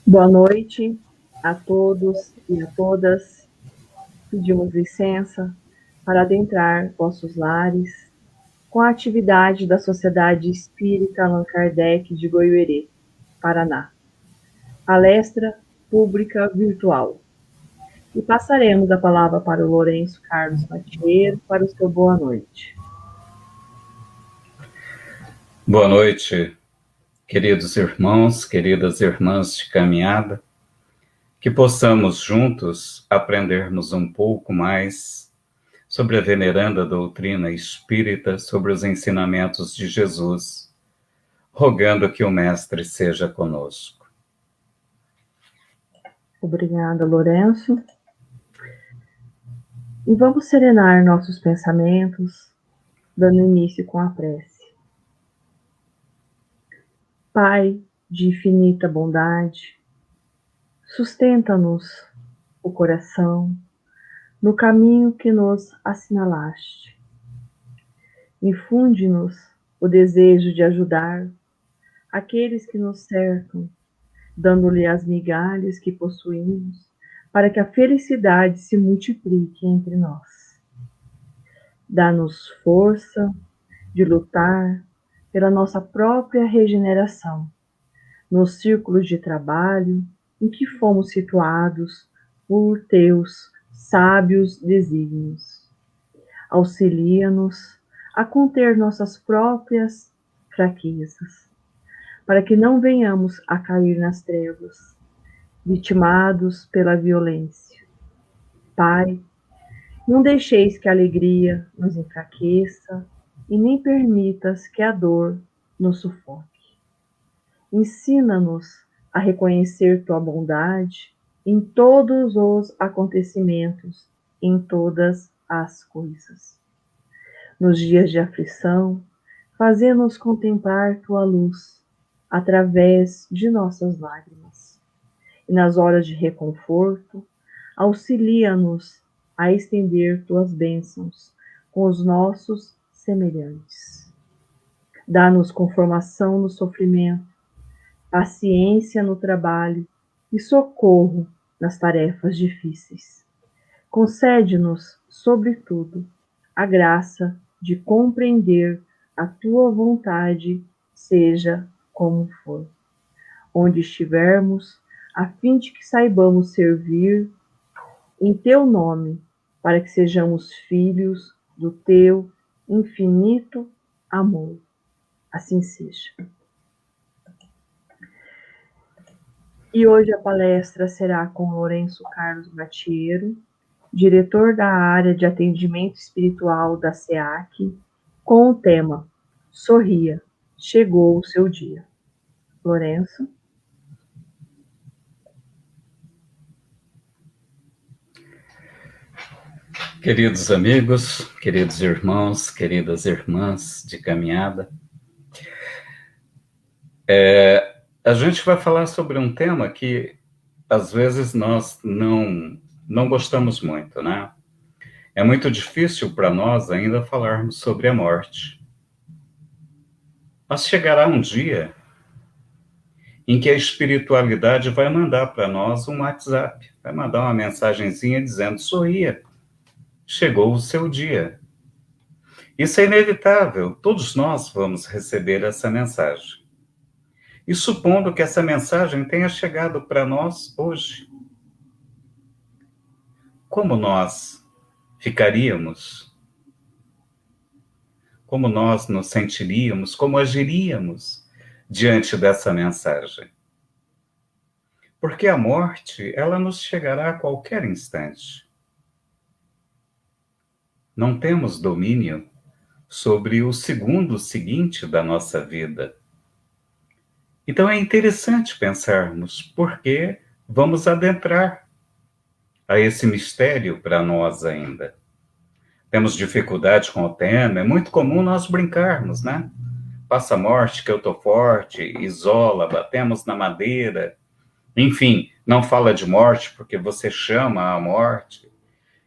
Boa noite a todos e a todas. Pedimos licença para adentrar vossos lares com a atividade da Sociedade Espírita Allan Kardec de Goiuerê, Paraná. Palestra pública virtual. E passaremos a palavra para o Lourenço Carlos Matiero para o seu boa noite. Boa noite, queridos irmãos, queridas irmãs de caminhada, que possamos juntos aprendermos um pouco mais sobre a veneranda doutrina espírita, sobre os ensinamentos de Jesus, rogando que o Mestre seja conosco. Obrigada, Lourenço. E vamos serenar nossos pensamentos, dando início com a prece. Pai de infinita bondade, sustenta-nos o coração no caminho que nos assinalaste. Infunde-nos o desejo de ajudar aqueles que nos cercam, dando-lhe as migalhas que possuímos, para que a felicidade se multiplique entre nós. Dá-nos força de lutar pela nossa própria regeneração, nos círculos de trabalho em que fomos situados por teus sábios desígnios. Auxilia-nos a conter nossas próprias fraquezas, para que não venhamos a cair nas trevas, vitimados pela violência. Pai, não deixeis que a alegria nos enfraqueça e nem permitas que a dor nos sufoque. Ensina-nos a reconhecer tua bondade em todos os acontecimentos, em todas as coisas. Nos dias de aflição, fazê-nos contemplar tua luz através de nossas lágrimas. E nas horas de reconforto, auxilia-nos a estender tuas bênçãos com os nossos semelhantes. Dá-nos conformação no sofrimento, paciência no trabalho e socorro nas tarefas difíceis. Concede-nos, sobretudo, a graça de compreender a tua vontade, seja como for. Onde estivermos, a fim de que saibamos servir em teu nome, para que sejamos filhos do teu infinito amor. Assim seja. E hoje a palestra será com Lourenço Carlos Matiero, diretor da área de atendimento espiritual da SEAC, com o tema Sorria, chegou o seu dia. Lourenço. Queridos amigos, queridos irmãos, queridas irmãs de caminhada, a gente vai falar sobre um tema que às vezes nós não gostamos muito, né? É muito difícil para nós ainda falarmos sobre a morte. Mas chegará um dia em que a espiritualidade vai mandar para nós um WhatsApp, vai mandar uma mensagenzinha dizendo: sorria, chegou o seu dia. Isso é inevitável, todos nós vamos receber essa mensagem. E supondo que essa mensagem tenha chegado para nós hoje, como nós ficaríamos? Como nós nos sentiríamos? Como agiríamos diante dessa mensagem? Porque a morte, ela nos chegará a qualquer instante. Não temos domínio sobre o segundo seguinte da nossa vida. Então é interessante pensarmos por que vamos adentrar a esse mistério para nós ainda. Temos dificuldade com o tema, é muito comum nós brincarmos, né? Passa a morte que eu tô forte, isola, batemos na madeira. Enfim, não fala de morte porque você chama a morte.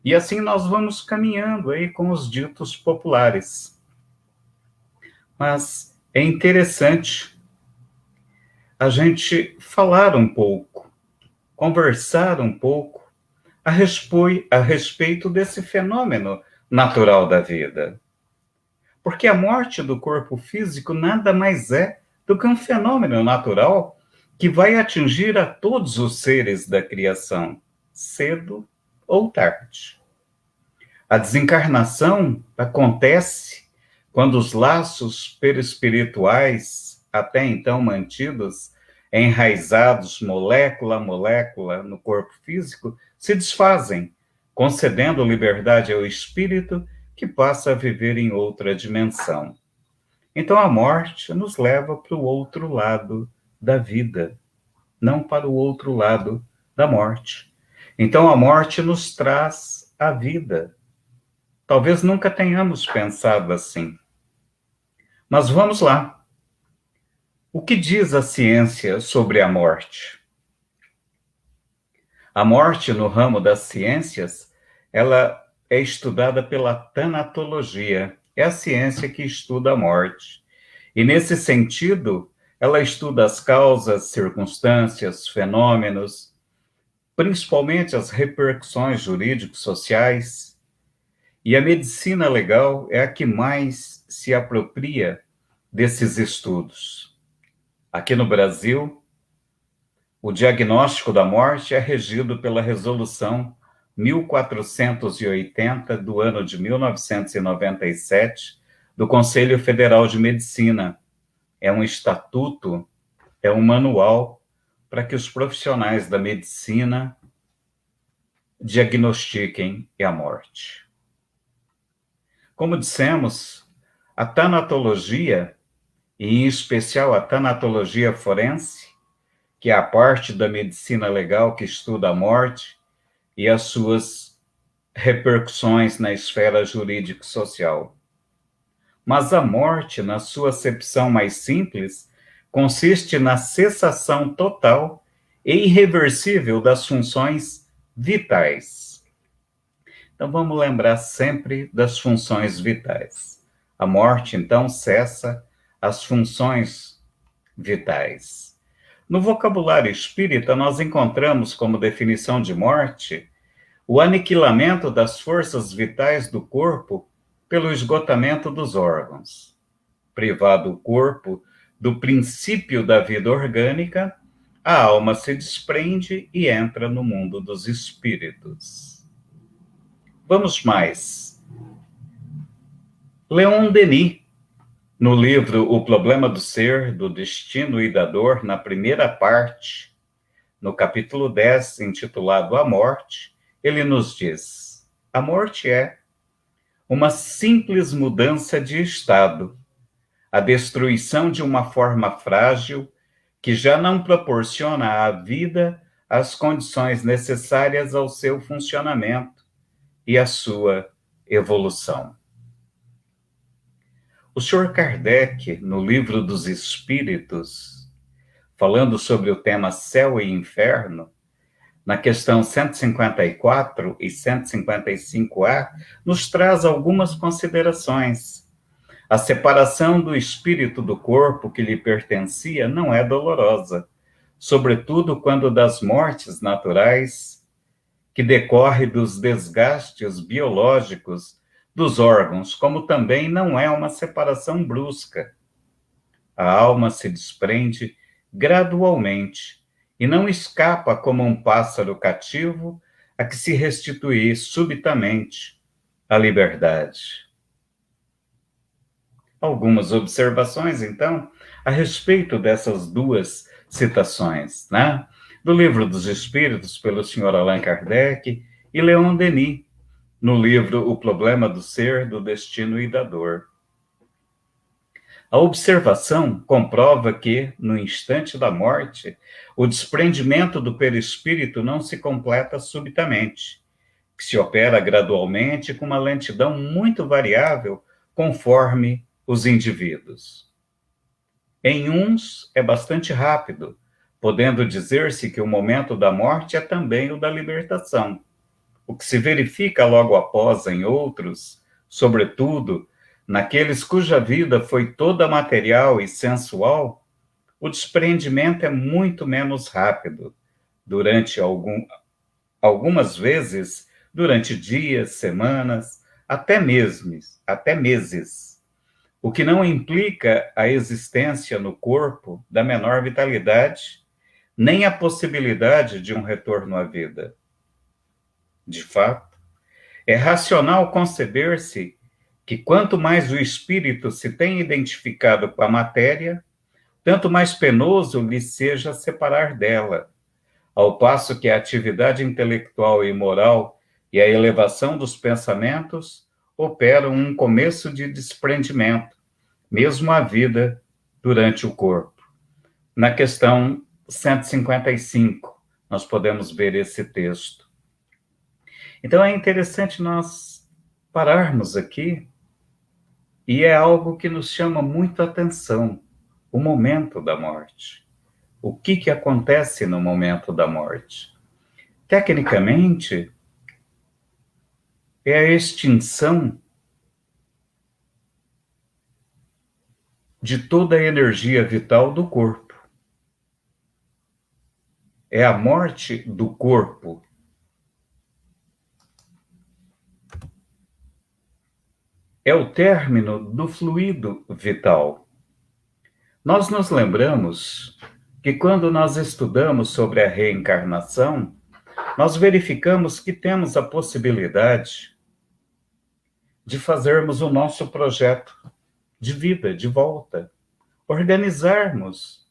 E assim nós vamos caminhando aí com os ditos populares. Mas é interessante a gente falar um pouco, conversar um pouco a respeito desse fenômeno natural da vida. Porque a morte do corpo físico nada mais é do que um fenômeno natural que vai atingir a todos os seres da criação, cedo ou tarde. A desencarnação acontece quando os laços perispirituais, até então mantidos, enraizados molécula a molécula no corpo físico, se desfazem, concedendo liberdade ao espírito que passa a viver em outra dimensão. Então a morte nos leva para o outro lado da vida, não para o outro lado da morte. Então a morte nos traz a vida. Talvez nunca tenhamos pensado assim. Mas vamos lá. O que diz a ciência sobre a morte? A morte, no ramo das ciências, ela é estudada pela tanatologia. É a ciência que estuda a morte. E, nesse sentido, ela estuda as causas, circunstâncias, fenômenos, principalmente as repercussões jurídicos sociais. E a medicina legal é a que mais se apropria desses estudos. Aqui no Brasil, o diagnóstico da morte é regido pela Resolução 1480 do ano de 1997 do Conselho Federal de Medicina. É um estatuto, é um manual para que os profissionais da medicina diagnostiquem a morte. Como dissemos, a tanatologia, e em especial a tanatologia forense, que é a parte da medicina legal que estuda a morte e as suas repercussões na esfera jurídico-social. Mas a morte, na sua acepção mais simples, consiste na cessação total e irreversível das funções vitais. Então vamos lembrar sempre das funções vitais. A morte, então, cessa as funções vitais. No vocabulário espírita, nós encontramos como definição de morte o aniquilamento das forças vitais do corpo pelo esgotamento dos órgãos. Privado o corpo do princípio da vida orgânica, a alma se desprende e entra no mundo dos espíritos. Vamos mais. Leon Denis, no livro O Problema do Ser, do Destino e da Dor, na primeira parte, no capítulo 10, intitulado A Morte, ele nos diz: a morte é uma simples mudança de estado, a destruição de uma forma frágil que já não proporciona à vida as condições necessárias ao seu funcionamento e à sua evolução. O Sr. Kardec, no Livro dos Espíritos, falando sobre o tema céu e inferno, na questão 154 e 155A, nos traz algumas considerações. A separação do espírito do corpo que lhe pertencia não é dolorosa, sobretudo quando das mortes naturais, que decorre dos desgastes biológicos dos órgãos, como também não é uma separação brusca. A alma se desprende gradualmente e não escapa como um pássaro cativo a que se restituir subitamente à liberdade. Algumas observações, então, a respeito dessas duas citações, né? Do Livro dos Espíritos, pelo Sr. Allan Kardec, e Leon Denis, no livro O Problema do Ser, do Destino e da Dor. A observação comprova que, no instante da morte, o desprendimento do perispírito não se completa subitamente, que se opera gradualmente com uma lentidão muito variável conforme os indivíduos. Em uns é bastante rápido, podendo dizer-se que o momento da morte é também o da libertação. O que se verifica logo após em outros, sobretudo Naqueles cuja vida foi toda material e sensual, o desprendimento é muito menos rápido, durante algumas vezes, durante dias, semanas, até meses, o que não implica a existência no corpo da menor vitalidade, nem a possibilidade de um retorno à vida. De fato, é racional conceber-se que quanto mais o espírito se tem identificado com a matéria, tanto mais penoso lhe seja separar dela, ao passo que a atividade intelectual e moral e a elevação dos pensamentos operam um começo de desprendimento, mesmo a vida durante o corpo. Na questão 155, nós podemos ver esse texto. Então é interessante nós pararmos aqui, e é algo que nos chama muito a atenção, o momento da morte. O que acontece no momento da morte? Tecnicamente, é a extinção de toda a energia vital do corpo. É a morte do corpo. É o término do fluido vital. Nós nos lembramos que quando nós estudamos sobre a reencarnação, nós verificamos que temos a possibilidade de fazermos o nosso projeto de vida de volta, organizarmos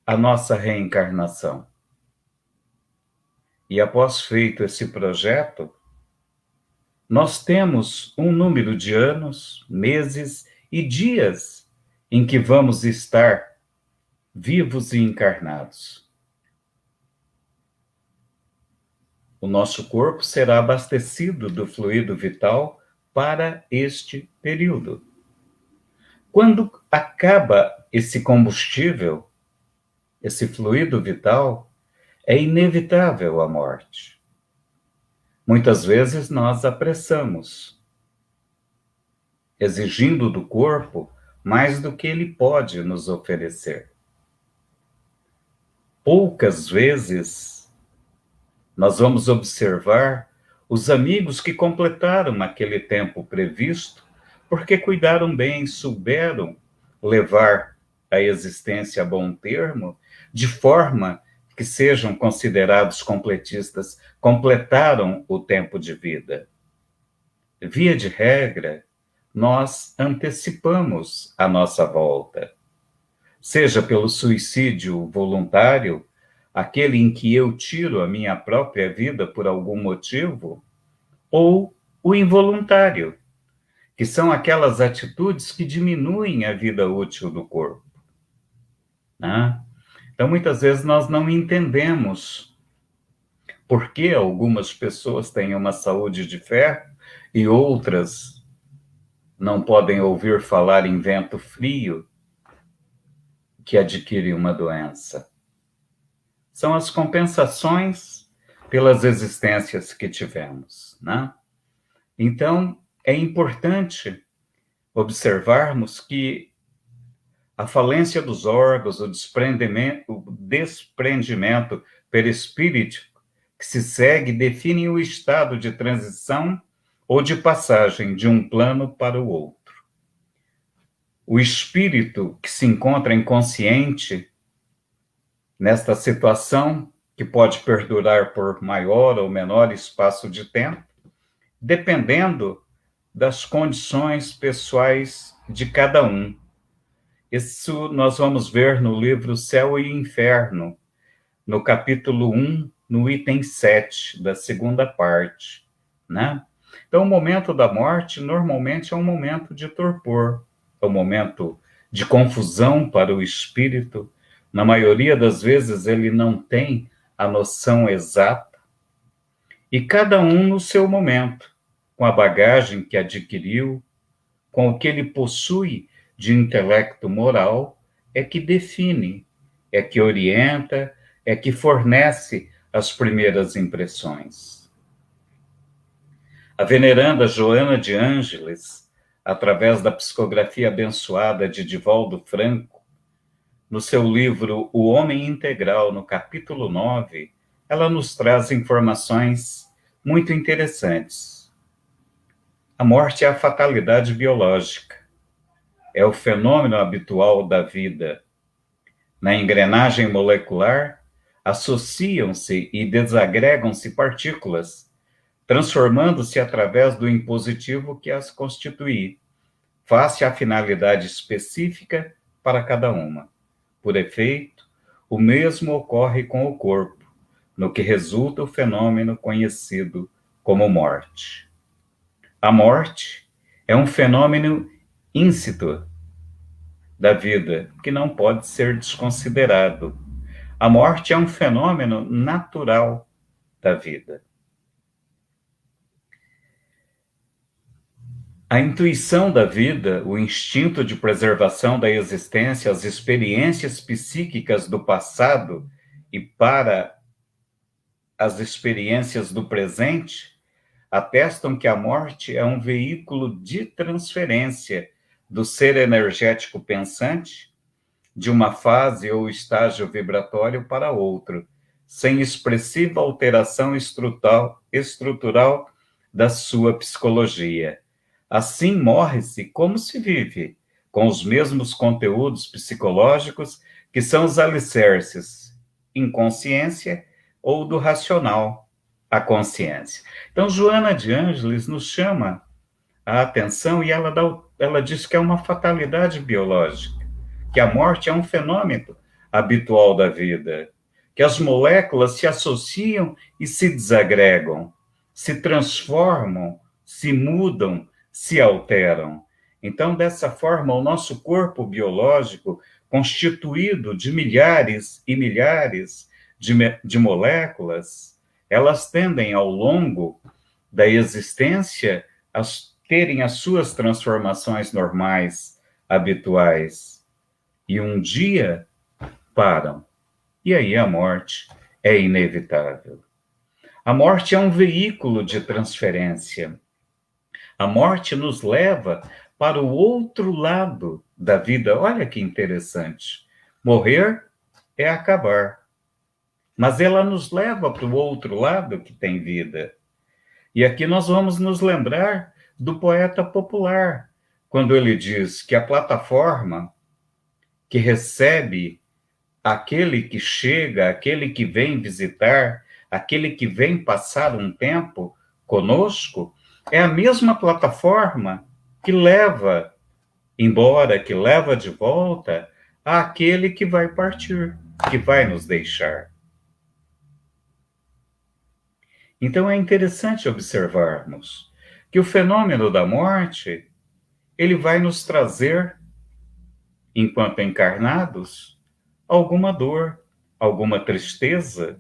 a nossa reencarnação. E após feito esse projeto, nós temos um número de anos, meses e dias em que vamos estar vivos e encarnados. O nosso corpo será abastecido do fluido vital para este período. Quando acaba esse combustível, esse fluido vital, é inevitável a morte. Muitas vezes nós apressamos, exigindo do corpo mais do que ele pode nos oferecer. Poucas vezes nós vamos observar os amigos que completaram aquele tempo previsto, porque cuidaram bem, souberam levar a existência a bom termo, de forma que sejam considerados completistas, completaram o tempo de vida. Via de regra, nós antecipamos a nossa volta, seja pelo suicídio voluntário, aquele em que eu tiro a minha própria vida por algum motivo, ou o involuntário, que são aquelas atitudes que diminuem a vida útil do corpo, né? Então, muitas vezes nós não entendemos por que algumas pessoas têm uma saúde de ferro e outras não podem ouvir falar em vento frio, que adquirem uma doença. São as compensações pelas existências que tivemos, né? Então, é importante observarmos que a falência dos órgãos, o desprendimento perispíritico que se segue definem o estado de transição ou de passagem de um plano para o outro. O espírito que se encontra inconsciente nesta situação, que pode perdurar por maior ou menor espaço de tempo, dependendo das condições pessoais de cada um. Isso nós vamos ver no livro Céu e Inferno, no capítulo 1, no item 7, da segunda parte, né? Então, o momento da morte, normalmente, é um momento de torpor, é um momento de confusão para o espírito. Na maioria das vezes, ele não tem a noção exata, e cada um no seu momento, com a bagagem que adquiriu, com o que ele possui de intelecto moral, é que define, é que orienta, é que fornece as primeiras impressões. A veneranda Joana de Ângeles, através da psicografia abençoada de Divaldo Franco, no seu livro O Homem Integral, no capítulo 9, ela nos traz informações muito interessantes. A morte é a fatalidade biológica, é o fenômeno habitual da vida. Na engrenagem molecular, associam-se e desagregam-se partículas, transformando-se através do impositivo que as constitui, face à finalidade específica para cada uma. Por efeito, o mesmo ocorre com o corpo, no que resulta o fenômeno conhecido como morte. A morte é um fenômeno íncito da vida, que não pode ser desconsiderado. A morte é um fenômeno natural da vida. A intuição da vida, o instinto de preservação da existência, as experiências psíquicas do passado e para as experiências do presente, atestam que a morte é um veículo de transferência do ser energético pensante de uma fase ou estágio vibratório para outro, sem expressiva alteração estrutural da sua psicologia. Assim morre-se como se vive, com os mesmos conteúdos psicológicos que são os alicerces, inconsciência ou do racional, a consciência. Então, Joana de Ângeles nos chama a atenção e ela diz que é uma fatalidade biológica, que a morte é um fenômeno habitual da vida, que as moléculas se associam e se desagregam, se transformam, se mudam, se alteram. Então, dessa forma, o nosso corpo biológico, constituído de milhares e milhares de moléculas, elas tendem, ao longo da existência, a terem as suas transformações normais, habituais. E um dia param. E aí a morte é inevitável. A morte é um veículo de transferência. A morte nos leva para o outro lado da vida. Olha que interessante. Morrer é acabar. Mas ela nos leva para o outro lado que tem vida. E aqui nós vamos nos lembrar do poeta popular, quando ele diz que a plataforma que recebe aquele que chega, aquele que vem visitar, aquele que vem passar um tempo conosco, é a mesma plataforma que leva embora, que leva de volta àquele que vai partir, que vai nos deixar. Então é interessante observarmos que o fenômeno da morte, ele vai nos trazer, enquanto encarnados, alguma dor, alguma tristeza,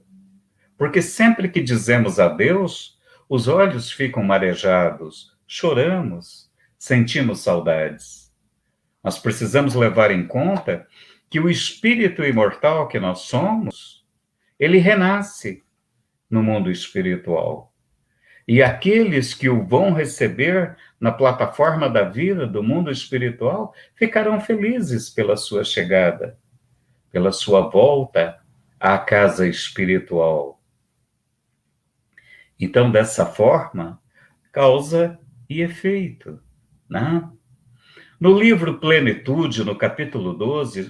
porque sempre que dizemos adeus, os olhos ficam marejados, choramos, sentimos saudades. Nós precisamos levar em conta que o espírito imortal que nós somos, ele renasce no mundo espiritual. E aqueles que o vão receber na plataforma da vida do mundo espiritual ficarão felizes pela sua chegada, pela sua volta à casa espiritual. Então, dessa forma, causa e efeito, né? No livro Plenitude, no capítulo 12,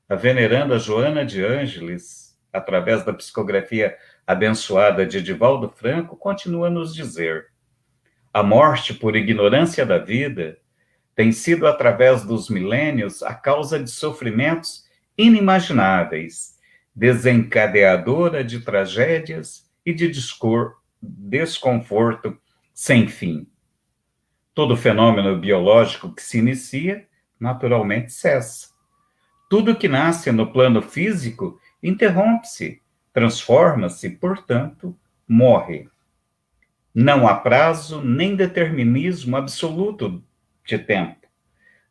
a veneranda Joana de Ângeles, através da psicografia abençoada de Divaldo Franco, continua a nos dizer: a morte por ignorância da vida tem sido, através dos milênios, a causa de sofrimentos inimagináveis, desencadeadora de tragédias e de desconforto sem fim. Todo fenômeno biológico que se inicia, naturalmente cessa. Tudo que nasce no plano físico interrompe-se, transforma-se, portanto, morre. Não há prazo nem determinismo absoluto de tempo,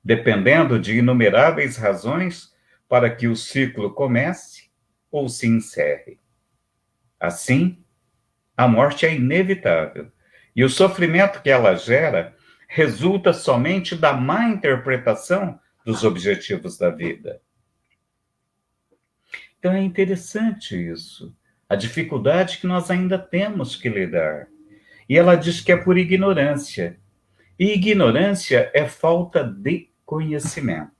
dependendo de inumeráveis razões para que o ciclo comece ou se encerre. Assim, a morte é inevitável, e o sofrimento que ela gera resulta somente da má interpretação dos objetivos da vida. Então é interessante isso, a dificuldade que nós ainda temos que lidar. E ela diz que é por ignorância. E ignorância é falta de conhecimento.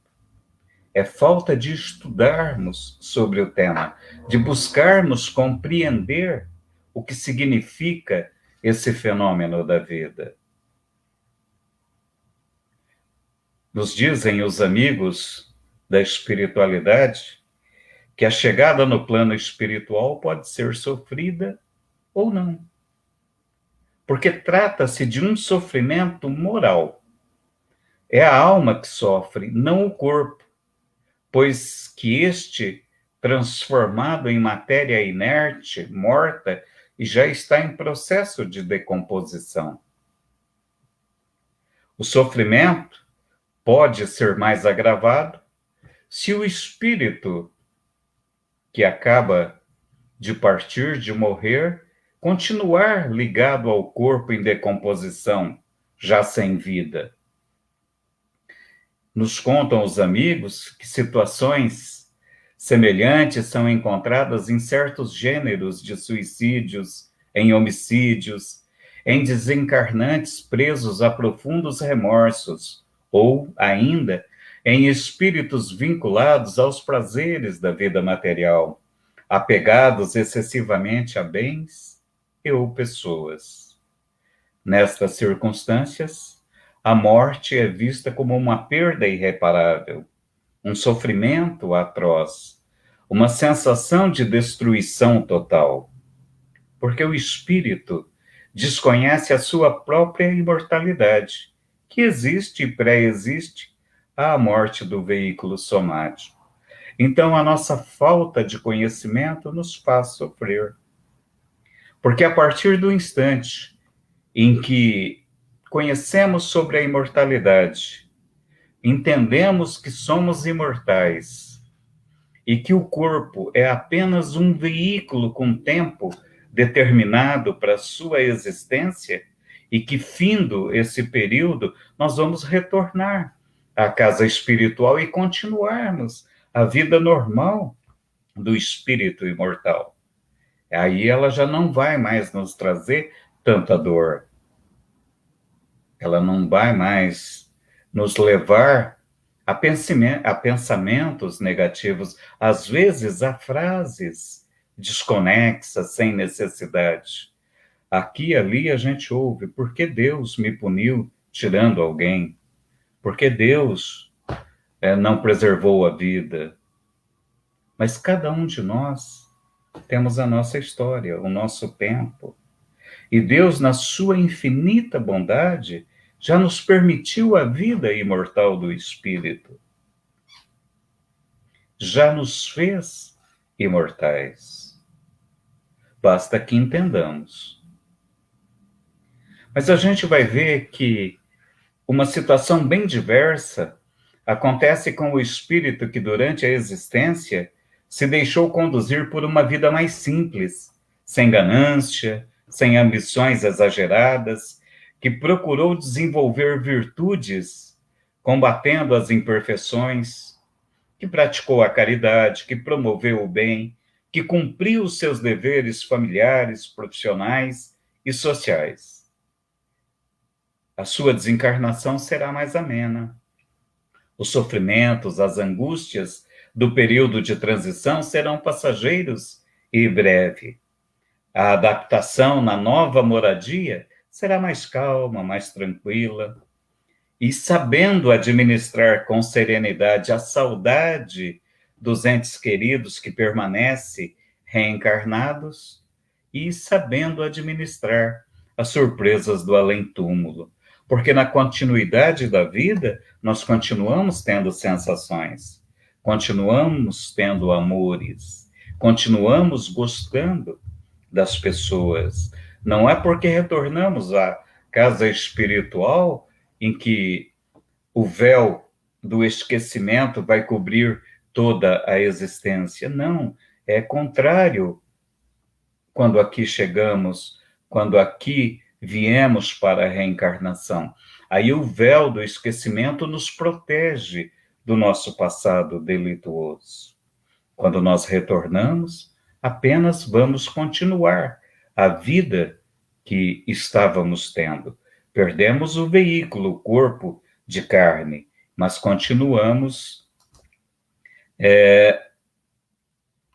É falta de estudarmos sobre o tema, de buscarmos compreender o que significa esse fenômeno da vida. Nos dizem os amigos da espiritualidade que a chegada no plano espiritual pode ser sofrida ou não. Porque trata-se de um sofrimento moral. É a alma que sofre, não o corpo, pois que este, transformado em matéria inerte, morta, e já está em processo de decomposição. O sofrimento pode ser mais agravado se o espírito que acaba de partir, de morrer, continuar ligado ao corpo em decomposição, já sem vida. Nos contam os amigos que situações semelhantes são encontradas em certos gêneros de suicídios, em homicídios, em desencarnantes presos a profundos remorsos, ou, ainda, em espíritos vinculados aos prazeres da vida material, apegados excessivamente a bens e ou pessoas. Nestas circunstâncias, a morte é vista como uma perda irreparável, um sofrimento atroz, uma sensação de destruição total, porque o espírito desconhece a sua própria imortalidade, que existe e pré-existe à morte do veículo somático. Então, a nossa falta de conhecimento nos faz sofrer. Porque a partir do instante em que conhecemos sobre a imortalidade, entendemos que somos imortais e que o corpo é apenas um veículo com tempo determinado para sua existência e que, findo esse período, nós vamos retornar à casa espiritual e continuarmos a vida normal do espírito imortal. Aí ela já não vai mais nos trazer tanta dor. Ela não vai mais nos levar a pensamentos negativos, às vezes a frases desconexas, sem necessidade. Aqui e ali a gente ouve, por que Deus me puniu tirando alguém? Por que Deus não preservou a vida? Mas cada um de nós temos a nossa história, o nosso tempo. E Deus, na sua infinita bondade, já nos permitiu a vida imortal do Espírito. Já nos fez imortais. Basta que entendamos. Mas a gente vai ver que uma situação bem diversa acontece com o espírito que, durante a existência, se deixou conduzir por uma vida mais simples, sem ganância, sem ambições exageradas, que procurou desenvolver virtudes, combatendo as imperfeições, que praticou a caridade, que promoveu o bem, que cumpriu os seus deveres familiares, profissionais e sociais. A sua desencarnação será mais amena. Os sofrimentos, as angústias do período de transição serão passageiros e breve. A adaptação na nova moradia será mais calma, mais tranquila. E sabendo administrar com serenidade a saudade dos entes queridos que permanecem reencarnados, e sabendo administrar as surpresas do além-túmulo. Porque na continuidade da vida, nós continuamos tendo sensações, continuamos tendo amores, continuamos gostando das pessoas. Não é porque retornamos à casa espiritual em que o véu do esquecimento vai cobrir toda a existência. Não, é contrário quando aqui chegamos, quando aqui viemos para a reencarnação. Aí o véu do esquecimento nos protege do nosso passado delituoso. Quando nós retornamos, apenas vamos continuar a vida que estávamos tendo. Perdemos o veículo, o corpo de carne, mas continuamos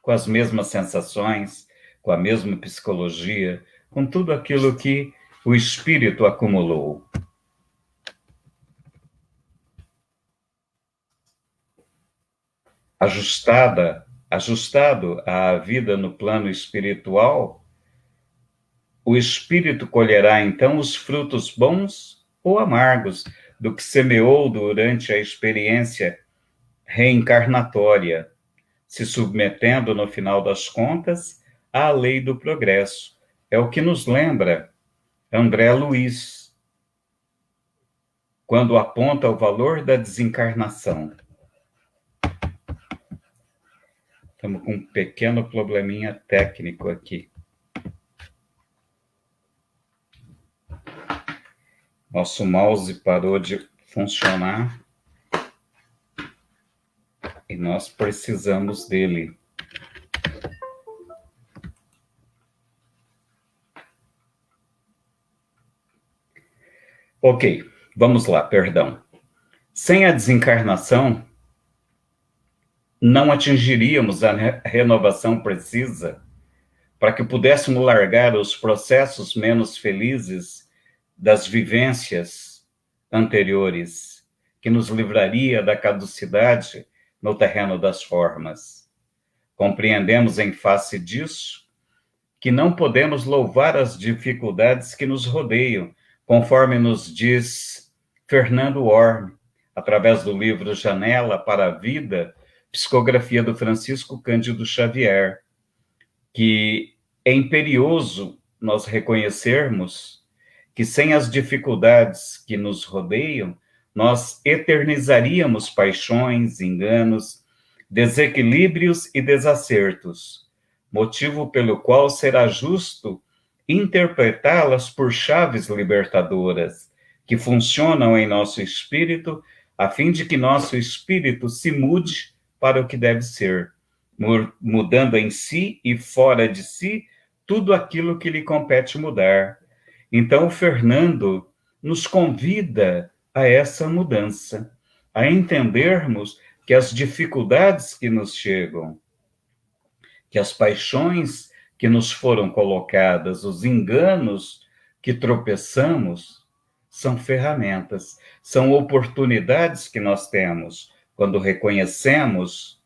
com as mesmas sensações, com a mesma psicologia, com tudo aquilo que o espírito acumulou. Ajustado à vida no plano espiritual, o espírito colherá então os frutos bons ou amargos do que semeou durante a experiência reencarnatória, se submetendo, no final das contas, à lei do progresso. É o que nos lembra André Luiz, quando aponta o valor da desencarnação. Estamos com um pequeno probleminha técnico aqui. Nosso mouse parou de funcionar e nós precisamos dele. Ok, vamos lá, perdão. Sem a desencarnação, não atingiríamos a renovação precisa para que pudéssemos largar os processos menos felizes das vivências anteriores, que nos livraria da caducidade no terreno das formas. Compreendemos em face disso que não podemos louvar as dificuldades que nos rodeiam, conforme nos diz Fernando Orme, através do livro Janela para a Vida, psicografia do Francisco Cândido Xavier, que é imperioso nós reconhecermos que sem as dificuldades que nos rodeiam, nós eternizaríamos paixões, enganos, desequilíbrios e desacertos, motivo pelo qual será justo interpretá-las por chaves libertadoras, que funcionam em nosso espírito, a fim de que nosso espírito se mude para o que deve ser, mudando em si e fora de si tudo aquilo que lhe compete mudar. Então, o Fernando nos convida a essa mudança, a entendermos que as dificuldades que nos chegam, que as paixões que nos foram colocadas, os enganos que tropeçamos, são ferramentas, são oportunidades que nós temos quando reconhecemos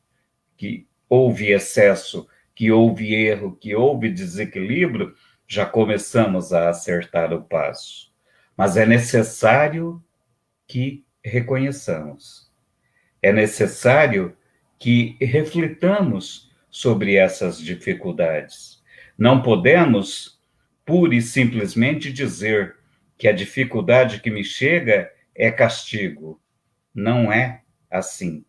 que houve excesso, que houve erro, que houve desequilíbrio, já começamos a acertar o passo. Mas é necessário que reconheçamos. É necessário que reflitamos sobre essas dificuldades. Não podemos, pura e simplesmente, dizer que a dificuldade que me chega é castigo. Não é assim.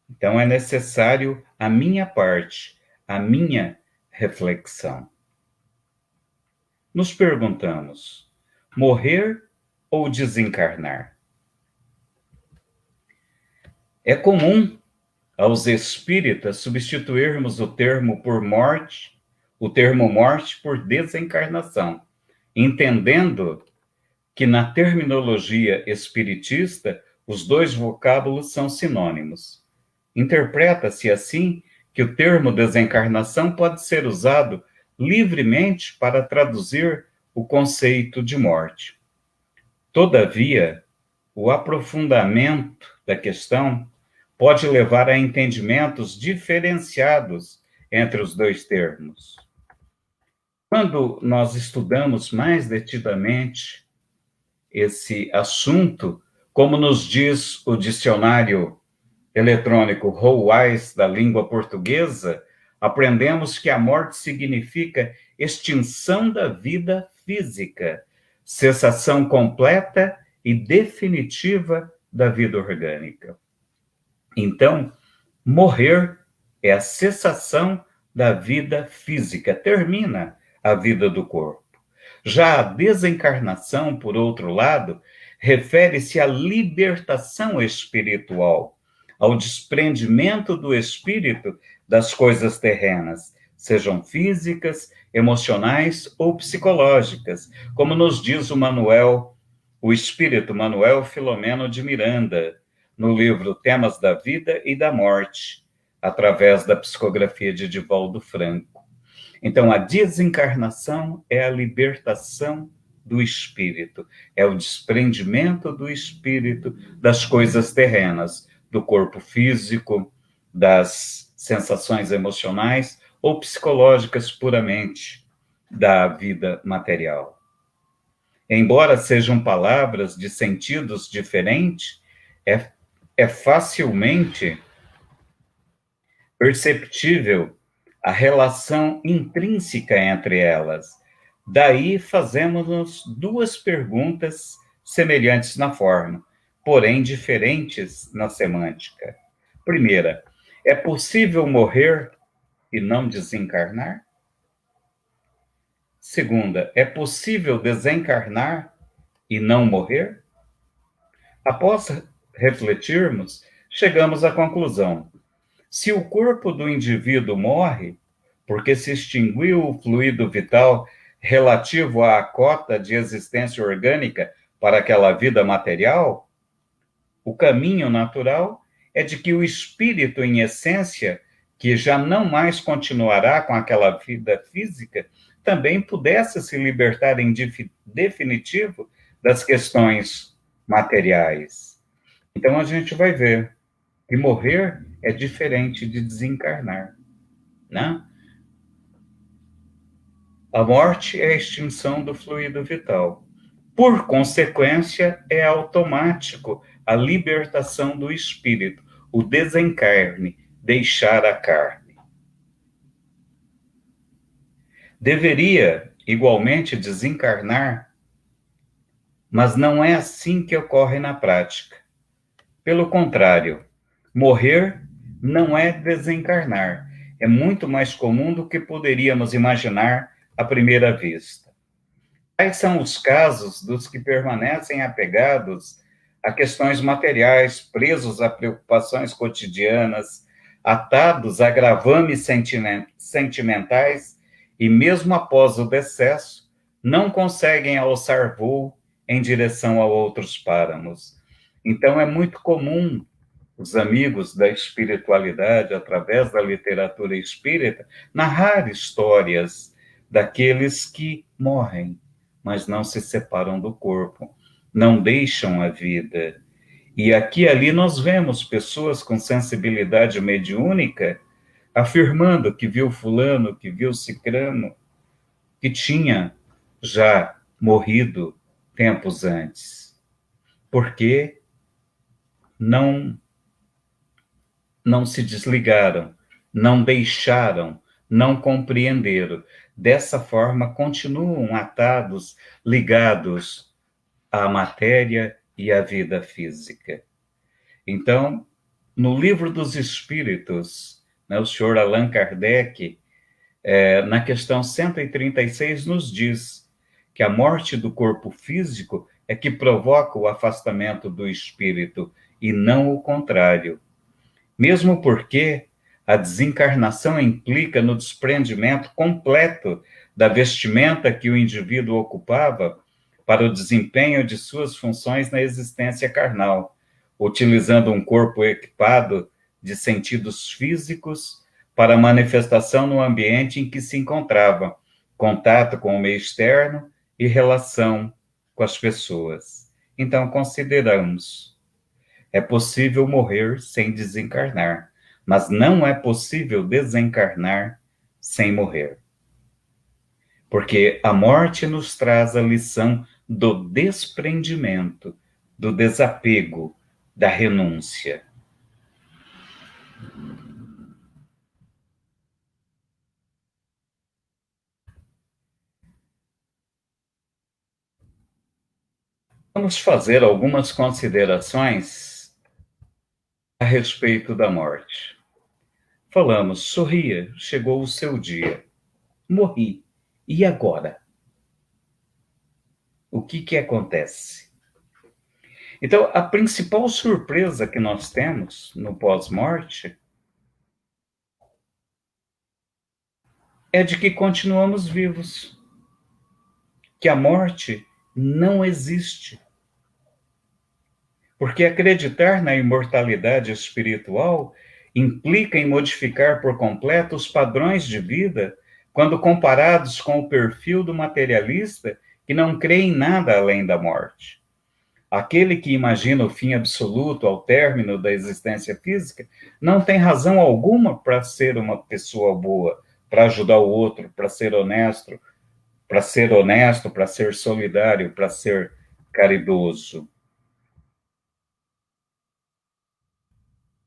Então, é necessário a minha parte, a minha reflexão. Nos perguntamos, morrer ou desencarnar? É comum aos espíritas substituirmos o termo morte por desencarnação, entendendo que na terminologia espiritista os dois vocábulos são sinônimos. Interpreta-se assim que o termo desencarnação pode ser usado livremente para traduzir o conceito de morte. Todavia, o aprofundamento da questão pode levar a entendimentos diferenciados entre os dois termos. Quando nós estudamos mais detidamente esse assunto, como nos diz o dicionário eletrônico Rowais da língua portuguesa, aprendemos que a morte significa extinção da vida física, cessação completa e definitiva da vida orgânica. Então, morrer é a cessação da vida física, termina a vida do corpo. Já a desencarnação, por outro lado, refere-se à libertação espiritual, ao desprendimento do espírito das coisas terrenas, sejam físicas, emocionais ou psicológicas, como nos diz o espírito Manuel Filomeno de Miranda, no livro Temas da Vida e da Morte, através da psicografia de Divaldo Franco. Então, a desencarnação é a libertação do espírito, é o desprendimento do espírito das coisas terrenas, do corpo físico, das sensações emocionais ou psicológicas puramente da vida material. Embora sejam palavras de sentidos diferentes, é facilmente perceptível a relação intrínseca entre elas. Daí fazemos-nos duas perguntas semelhantes na forma, porém diferentes na semântica. Primeira, é possível morrer e não desencarnar? Segunda, é possível desencarnar e não morrer? Após refletirmos, chegamos à conclusão: se o corpo do indivíduo morre, porque se extinguiu o fluido vital relativo à cota de existência orgânica para aquela vida material, o caminho natural é de que o espírito, em essência, que já não mais continuará com aquela vida física, também pudesse se libertar em definitivo das questões materiais. Então a gente vai ver que morrer é diferente de desencarnar, né? A morte é a extinção do fluido vital. Por consequência, é automático a libertação do espírito, o desencarne, deixar a carne. Deveria, igualmente, desencarnar, mas não é assim que ocorre na prática. Pelo contrário, morrer não é desencarnar, é muito mais comum do que poderíamos imaginar à primeira vista. Quais são os casos dos que permanecem apegados a questões materiais, presos a preocupações cotidianas, atados a gravames sentimentais e, mesmo após o decesso, não conseguem alçar voo em direção a outros páramos? Então, é muito comum os amigos da espiritualidade, através da literatura espírita, narrar histórias daqueles que morrem, mas não se separam do corpo, não deixam a vida. E aqui e ali nós vemos pessoas com sensibilidade mediúnica afirmando que viu fulano, que viu cicrano, que tinha já morrido tempos antes. Porque não se desligaram, não deixaram, não compreenderam. Dessa forma, continuam atados, ligados à matéria e à vida física. Então, no Livro dos Espíritos, né, o senhor Allan Kardec, na questão 136, nos diz que a morte do corpo físico é que provoca o afastamento do espírito e não o contrário. Mesmo porque a desencarnação implica no desprendimento completo da vestimenta que o indivíduo ocupava para o desempenho de suas funções na existência carnal, utilizando um corpo equipado de sentidos físicos para manifestação no ambiente em que se encontrava, contato com o meio externo e relação com as pessoas. Então, consideramos: é possível morrer sem desencarnar, mas não é possível desencarnar sem morrer. Porque a morte nos traz a lição do desprendimento, do desapego, da renúncia. Vamos fazer algumas considerações a respeito da morte. Falamos: sorria, chegou o seu dia. Morri. E agora? O que que acontece? Então, a principal surpresa que nós temos no pós-morte é de que continuamos vivos, que a morte não existe. Porque acreditar na imortalidade espiritual implica em modificar por completo os padrões de vida quando comparados com o perfil do materialista que não crê em nada além da morte. Aquele que imagina o fim absoluto ao término da existência física não tem razão alguma para ser uma pessoa boa, para ajudar o outro, para ser solidário, para ser caridoso.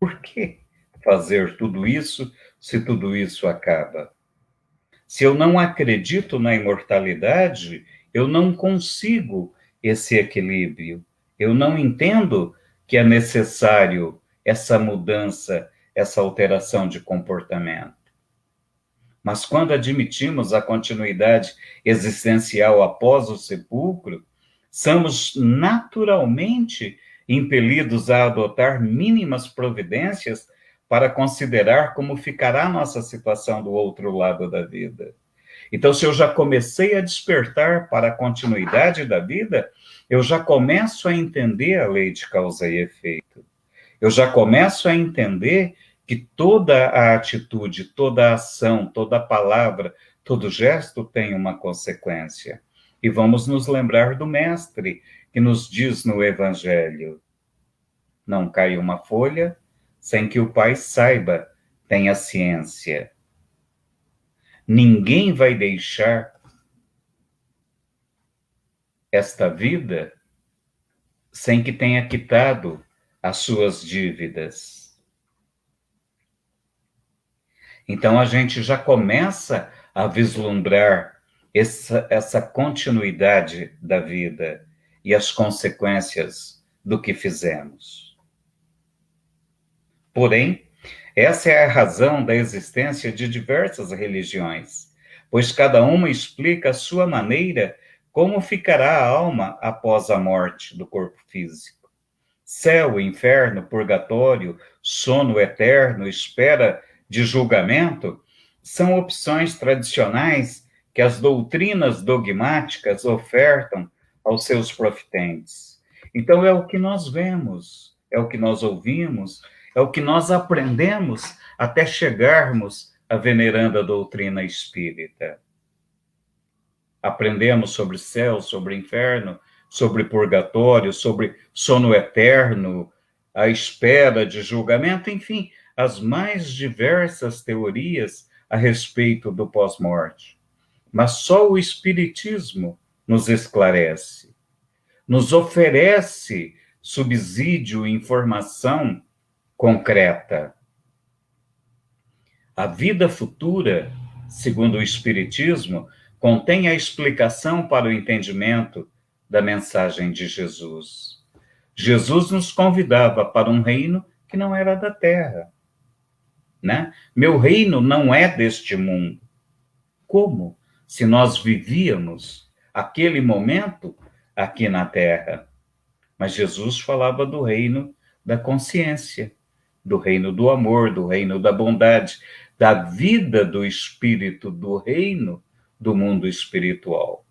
Por que fazer tudo isso se tudo isso acaba? Se eu não acredito na imortalidade, eu não consigo esse equilíbrio. Eu não entendo que é necessário essa mudança, essa alteração de comportamento. Mas quando admitimos a continuidade existencial após o sepulcro, somos naturalmente impelidos a adotar mínimas providências para considerar como ficará a nossa situação do outro lado da vida. Então, se eu já comecei a despertar para a continuidade da vida, eu já começo a entender a lei de causa e efeito. Eu já começo a entender que toda a atitude, toda a ação, toda a palavra, todo gesto tem uma consequência. E vamos nos lembrar do Mestre, que nos diz no Evangelho: não cai uma folha sem que o Pai saiba, tenha ciência. Ninguém vai deixar esta vida sem que tenha quitado as suas dívidas. Então a gente já começa a vislumbrar essa continuidade da vida e as consequências do que fizemos. Porém, essa é a razão da existência de diversas religiões, pois cada uma explica a sua maneira como ficará a alma após a morte do corpo físico. Céu, inferno, purgatório, sono eterno, espera de julgamento, são opções tradicionais que as doutrinas dogmáticas ofertam aos seus profitentes. Então é o que nós vemos, é o que nós ouvimos, é o que nós aprendemos até chegarmos à veneranda doutrina espírita. Aprendemos sobre céu, sobre inferno, sobre purgatório, sobre sono eterno, a espera de julgamento, enfim, as mais diversas teorias a respeito do pós-morte. Mas só o Espiritismo nos esclarece, nos oferece subsídio e informação concreta. A vida futura, segundo o Espiritismo, contém a explicação para o entendimento da mensagem de Jesus. Jesus nos convidava para um reino que não era da terra, né? Meu reino não é deste mundo. Como? Se nós vivíamos aquele momento aqui na terra. Mas Jesus falava do reino da consciência, do reino do amor, do reino da bondade, da vida do espírito, do reino do mundo espiritual.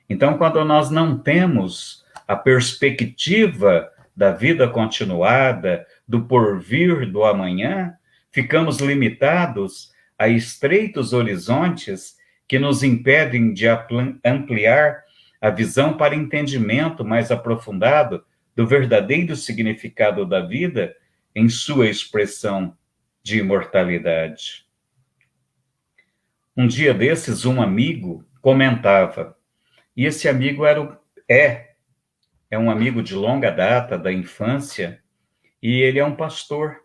Então, quando nós não temos a perspectiva da vida continuada, do porvir do amanhã, ficamos limitados a estreitos horizontes que nos impedem de ampliar a visão para entendimento mais aprofundado do verdadeiro significado da vida em sua expressão de imortalidade. Um dia desses, um amigo comentava, e esse amigo é um amigo de longa data, da infância, e ele é um pastor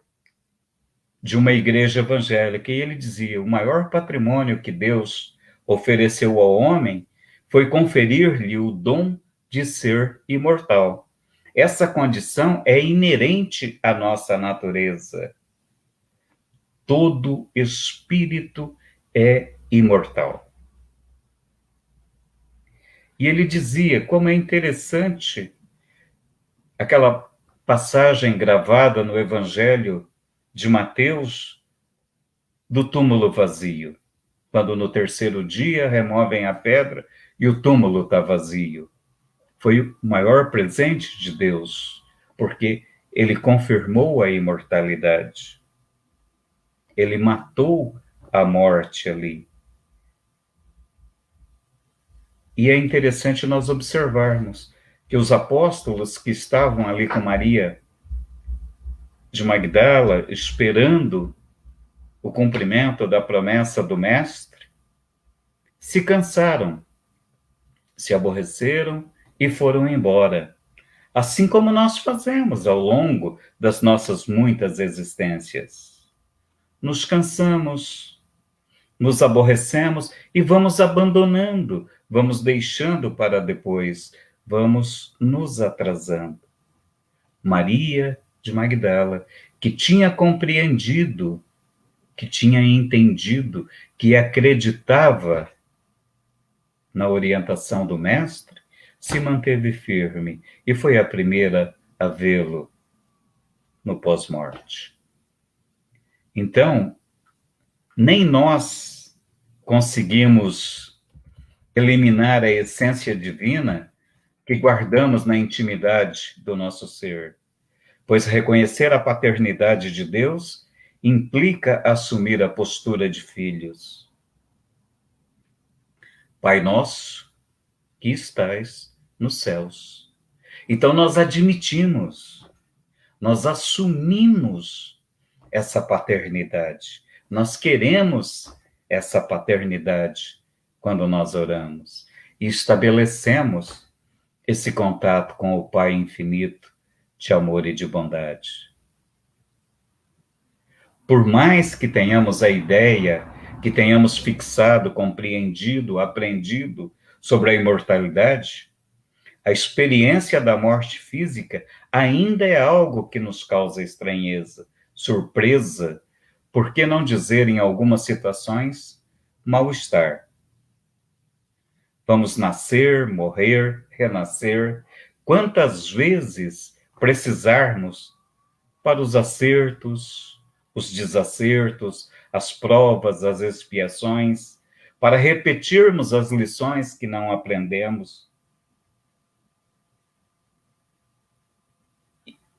de uma igreja evangélica, e ele dizia: o maior patrimônio que Deus ofereceu ao homem foi conferir-lhe o dom de ser imortal. Essa condição é inerente à nossa natureza. Todo espírito é imortal. E ele dizia como é interessante aquela passagem gravada no Evangelho de Mateus do túmulo vazio, quando no terceiro dia removem a pedra e o túmulo está vazio. Foi o maior presente de Deus, porque ele confirmou a imortalidade. Ele matou a morte ali. E é interessante nós observarmos que os apóstolos que estavam ali com Maria de Magdala, esperando o cumprimento da promessa do Mestre, se cansaram, se aborreceram e foram embora. Assim como nós fazemos ao longo das nossas muitas existências. Nos cansamos, nos aborrecemos e vamos abandonando, vamos deixando para depois, vamos nos atrasando. Maria de Magdala, que tinha compreendido, que tinha entendido, que acreditava na orientação do Mestre, se manteve firme e foi a primeira a vê-lo no pós-morte. Então, nem nós conseguimos eliminar a essência divina que guardamos na intimidade do nosso ser, pois reconhecer a paternidade de Deus implica assumir a postura de filhos. Pai nosso, que estais nos céus. Então nós admitimos, nós assumimos essa paternidade. Nós queremos essa paternidade quando nós oramos e estabelecemos esse contato com o Pai infinito de amor e de bondade. Por mais que tenhamos a ideia, que tenhamos fixado, compreendido, aprendido sobre a imortalidade, a experiência da morte física ainda é algo que nos causa estranheza, surpresa, por que não dizer em algumas situações, mal-estar. Vamos nascer, morrer, renascer, quantas vezes precisarmos para os acertos, os desacertos, as provas, as expiações, para repetirmos as lições que não aprendemos.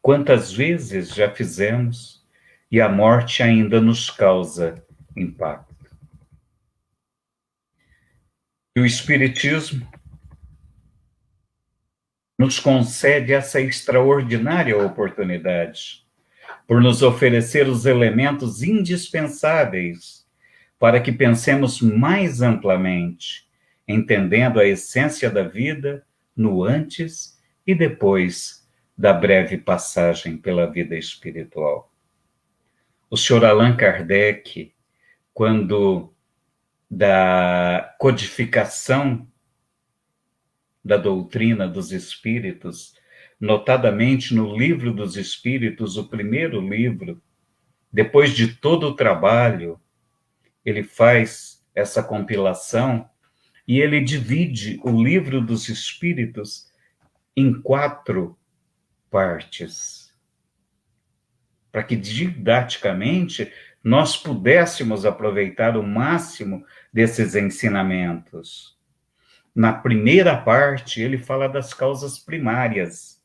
Quantas vezes já fizemos e a morte ainda nos causa impacto. E o Espiritismo nos concede essa extraordinária oportunidade por nos oferecer os elementos indispensáveis para que pensemos mais amplamente, entendendo a essência da vida no antes e depois da breve passagem pela vida espiritual. O Sr. Allan Kardec, quando da codificação da doutrina dos espíritos, notadamente no Livro dos Espíritos, o primeiro livro, depois de todo o trabalho, ele faz essa compilação e ele divide o Livro dos Espíritos em 4 partes, para que didaticamente nós pudéssemos aproveitar o máximo desses ensinamentos. Na primeira parte, ele fala das causas primárias,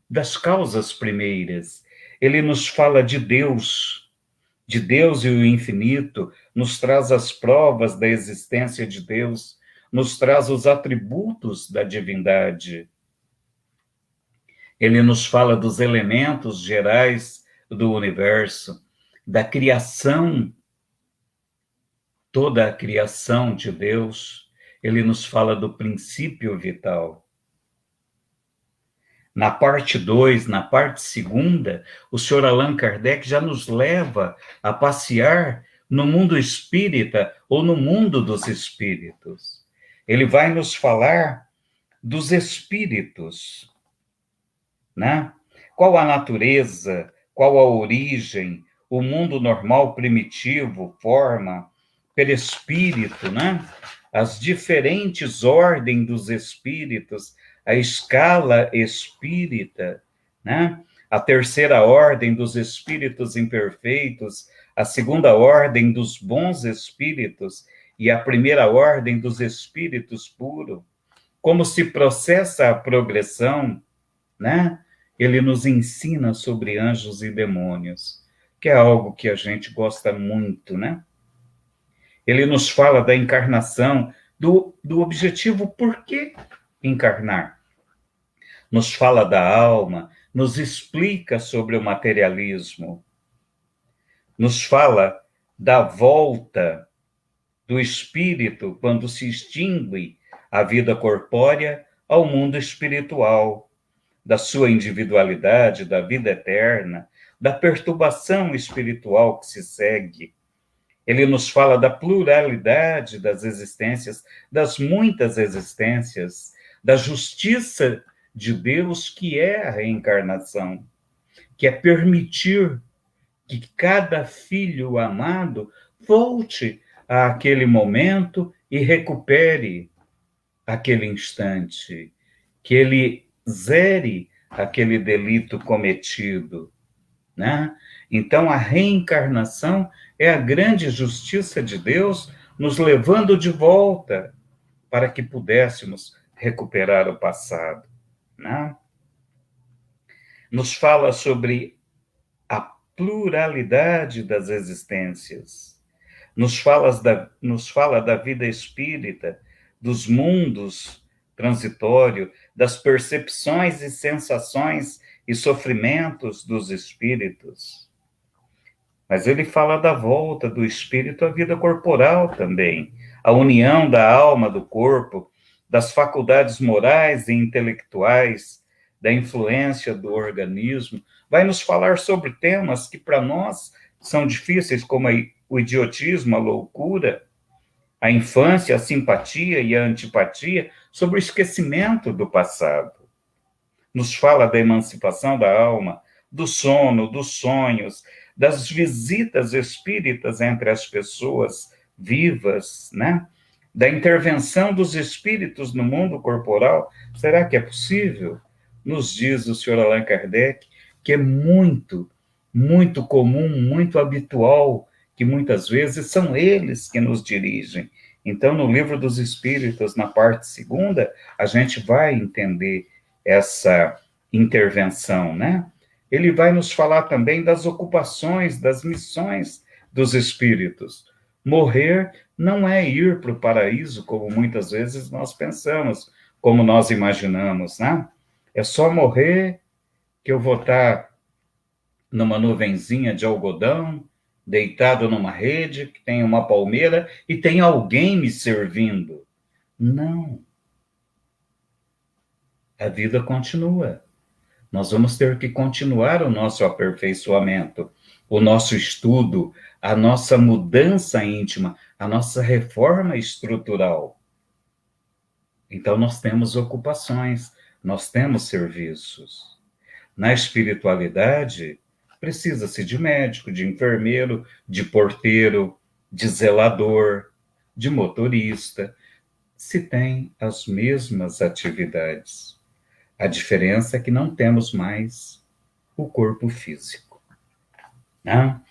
das causas primeiras. Ele nos fala de Deus e o infinito, nos traz as provas da existência de Deus, nos traz os atributos da divindade. Ele nos fala dos elementos gerais do universo, da criação, toda a criação de Deus. Ele nos fala do princípio vital. Na parte 2, na parte 2, o Sr. Allan Kardec já nos leva a passear no mundo espírita ou no mundo dos espíritos. Ele vai nos falar dos espíritos, né? Qual a natureza, qual a origem, o mundo normal, primitivo, forma, perispírito, né? as diferentes ordens dos espíritos, a escala espírita, né? A terceira ordem dos espíritos imperfeitos, a segunda ordem dos bons espíritos e a primeira ordem dos espíritos puros. Como se processa a progressão, né? Ele nos ensina sobre anjos e demônios, que é algo que a gente gosta muito, né? Ele nos fala da encarnação, do objetivo por que encarnar. Nos fala da alma, nos explica sobre o materialismo, nos fala da volta do espírito quando se extingue a vida corpórea ao mundo espiritual, da sua individualidade, da vida eterna, da perturbação espiritual que se segue. Ele nos fala da pluralidade das existências, das muitas existências, da justiça de Deus, que é a reencarnação, que é permitir que cada filho amado volte àquele momento e recupere aquele instante, que ele zere aquele delito cometido, né? Então, a reencarnação é a grande justiça de Deus nos levando de volta para que pudéssemos recuperar o passado, né? Nos fala sobre a pluralidade das existências, nos fala da vida espírita, dos mundos transitórios, das percepções e sensações e sofrimentos dos espíritos. Mas ele fala da volta do espírito à vida corporal também, a união da alma do corpo, das faculdades morais e intelectuais, da influência do organismo. Vai nos falar sobre temas que para nós são difíceis, como o idiotismo, a loucura, a infância, a simpatia e a antipatia, sobre o esquecimento do passado. Nos fala da emancipação da alma, do sono, dos sonhos, das visitas espíritas entre as pessoas vivas, né? Da intervenção dos espíritos no mundo corporal. Será que é possível? Nos diz o senhor Allan Kardec que é muito, muito comum, muito habitual, que muitas vezes são eles que nos dirigem. Então, no Livro dos Espíritos, na parte segunda, a gente vai entender essa intervenção, né? Ele vai nos falar também das ocupações, das missões dos espíritos. Morrer não é ir para o paraíso, como muitas vezes nós pensamos, como nós imaginamos, né? É só morrer que eu vou estar numa nuvenzinha de algodão, deitado numa rede, que tem uma palmeira e tem alguém me servindo. Não. A vida continua. Nós vamos ter que continuar o nosso aperfeiçoamento, o nosso estudo, a nossa mudança íntima, a nossa reforma estrutural. Então, nós temos ocupações, nós temos serviços. Na espiritualidade, precisa-se de médico, de enfermeiro, de porteiro, de zelador, de motorista. Se tem as mesmas atividades. A diferença é que não temos mais o corpo físico, né?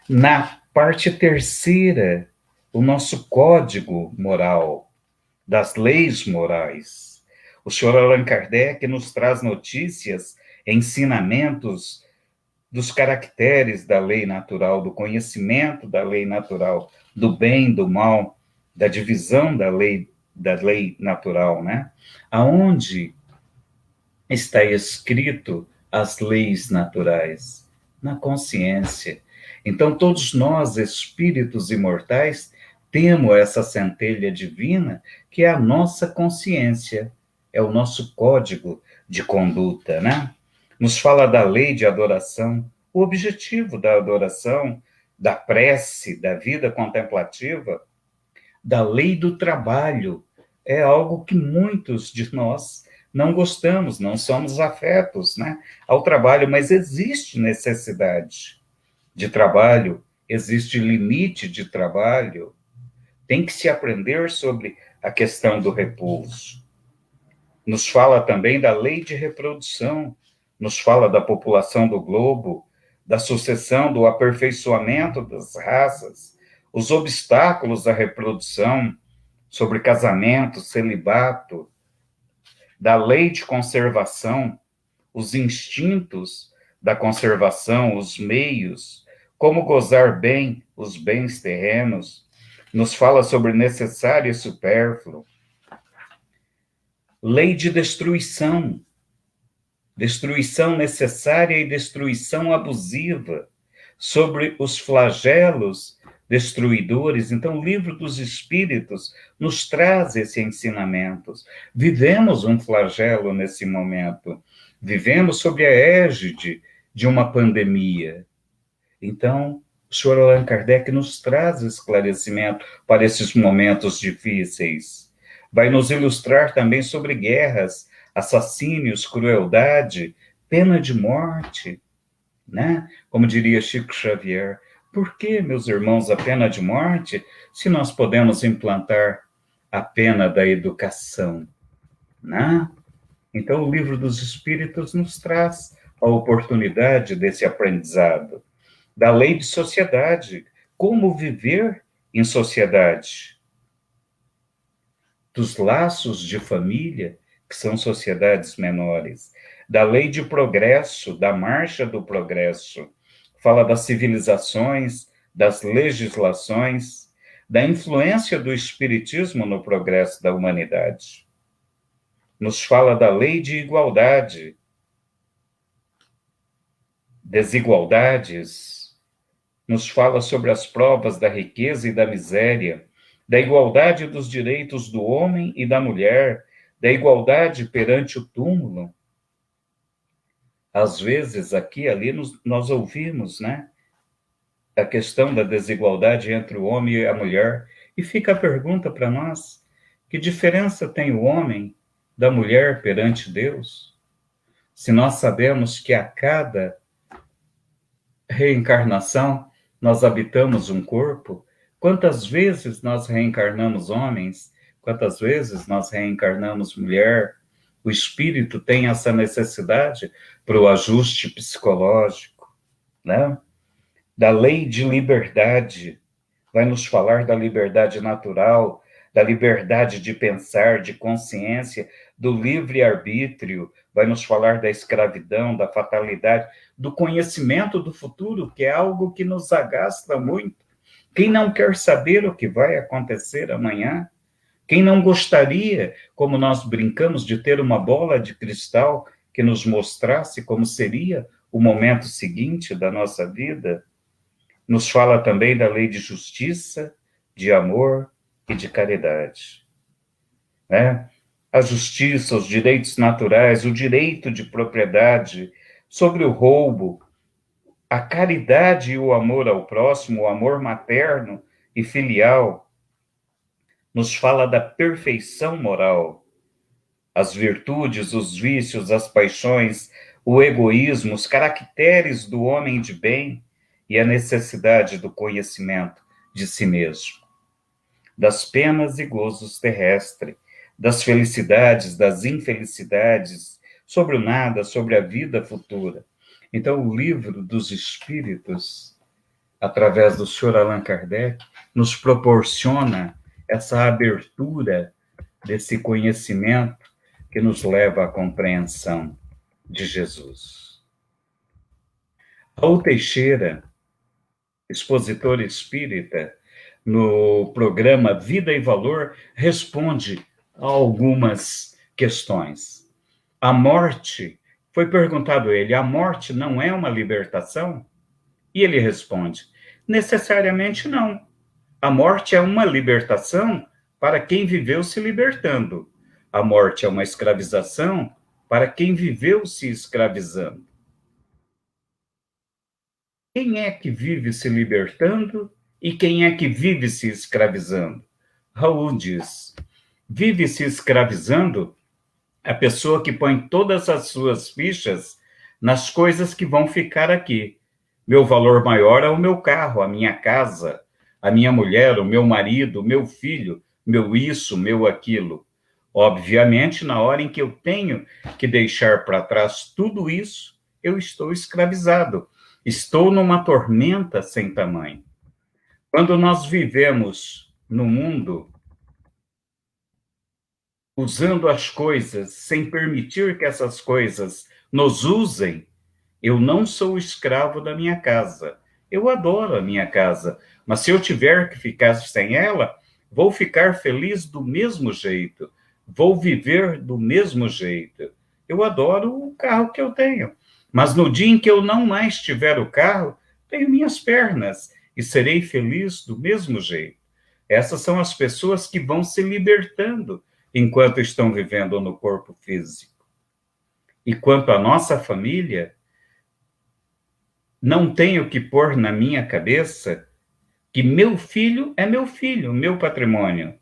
Na parte terceira, o nosso código moral, das leis morais. O senhor Allan Kardec nos traz notícias, ensinamentos dos caracteres da lei natural, do conhecimento da lei natural, do bem, do mal, da divisão da lei natural, né? Aonde está escrito as leis naturais? Na consciência. Então, todos nós, espíritos imortais, temos essa centelha divina, que é a nossa consciência, é o nosso código de conduta, né? Nos fala da lei de adoração, o objetivo da adoração, da prece, da vida contemplativa, da lei do trabalho. É algo que muitos de nós não gostamos, não somos afetos, né, ao trabalho, mas existe necessidade de trabalho, existe limite de trabalho, tem que se aprender sobre a questão do repouso. Nos fala também da lei de reprodução, nos fala da população do globo, da sucessão, do aperfeiçoamento das raças, os obstáculos à reprodução, sobre casamento, celibato, da lei de conservação, os instintos da conservação, os meios, como gozar bem os bens terrenos, nos fala sobre necessário e supérfluo. Lei de destruição, destruição necessária e destruição abusiva, sobre os flagelos destruidores. Então, o livro dos Espíritos nos traz esse ensinamento. Vivemos um flagelo nesse momento, vivemos sob a égide de uma pandemia. Então, o Sr. Allan Kardec nos traz esclarecimento para esses momentos difíceis. Vai nos ilustrar também sobre guerras, assassínios, crueldade, pena de morte, né? Como diria Chico Xavier, por que, meus irmãos, a pena de morte, se nós podemos implantar a pena da educação, né? Então, o Livro dos Espíritos nos traz a oportunidade desse aprendizado, da lei de sociedade, como viver em sociedade, dos laços de família, que são sociedades menores, da lei de progresso, da marcha do progresso, fala das civilizações, das legislações, da influência do espiritismo no progresso da humanidade. Nos fala da lei de igualdade, desigualdades, nos fala sobre as provas da riqueza e da miséria, da igualdade dos direitos do homem e da mulher, da igualdade perante o túmulo. Às vezes, aqui e ali, nós ouvimos, né, a questão da desigualdade entre o homem e a mulher, e fica a pergunta para nós, que diferença tem o homem da mulher perante Deus? Se nós sabemos que a cada reencarnação nós habitamos um corpo, quantas vezes nós reencarnamos homens, quantas vezes nós reencarnamos mulher? O espírito tem essa necessidade para o ajuste psicológico, né? Da lei de liberdade, vai nos falar da liberdade natural, da liberdade de pensar, de consciência, do livre-arbítrio, vai nos falar da escravidão, da fatalidade, do conhecimento do futuro, que é algo que nos agasta muito. Quem não quer saber o que vai acontecer amanhã? Quem não gostaria, como nós brincamos, de ter uma bola de cristal que nos mostrasse como seria o momento seguinte da nossa vida? Nos fala também da lei de justiça, de amor e de caridade, né? A justiça, os direitos naturais, o direito de propriedade, sobre o roubo, a caridade e o amor ao próximo, o amor materno e filial, nos fala da perfeição moral, as virtudes, os vícios, as paixões, o egoísmo, os caracteres do homem de bem e a necessidade do conhecimento de si mesmo, das penas e gozos terrestres, das felicidades, das infelicidades, sobre o nada, sobre a vida futura. Então, o Livro dos Espíritos, através do Sr. Allan Kardec, nos proporciona essa abertura desse conhecimento que nos leva à compreensão de Jesus. Raul Teixeira, expositor espírita, no programa Vida e Valor, responde a algumas questões. A morte, foi perguntado a ele, a morte não é uma libertação? E ele responde, necessariamente não. A morte é uma libertação para quem viveu se libertando. A morte é uma escravização para quem viveu se escravizando. Quem é que vive se libertando e quem é que vive se escravizando? Raul diz, vive se escravizando a pessoa que põe todas as suas fichas nas coisas que vão ficar aqui. Meu valor maior é o meu carro, a minha casa, a minha mulher, o meu marido, o meu filho, meu isso, meu aquilo. Obviamente, na hora em que eu tenho que deixar para trás tudo isso, eu estou escravizado. Estou numa tormenta sem tamanho. Quando nós vivemos no mundo usando as coisas sem permitir que essas coisas nos usem, eu não sou escravo da minha casa. Eu adoro a minha casa, mas se eu tiver que ficar sem ela, vou ficar feliz do mesmo jeito, vou viver do mesmo jeito. Eu adoro o carro que eu tenho, mas no dia em que eu não mais tiver o carro, tenho minhas pernas e serei feliz do mesmo jeito. Essas são as pessoas que vão se libertando enquanto estão vivendo no corpo físico. E quanto à nossa família, não tenho que pôr na minha cabeça que meu filho é meu filho, meu patrimônio,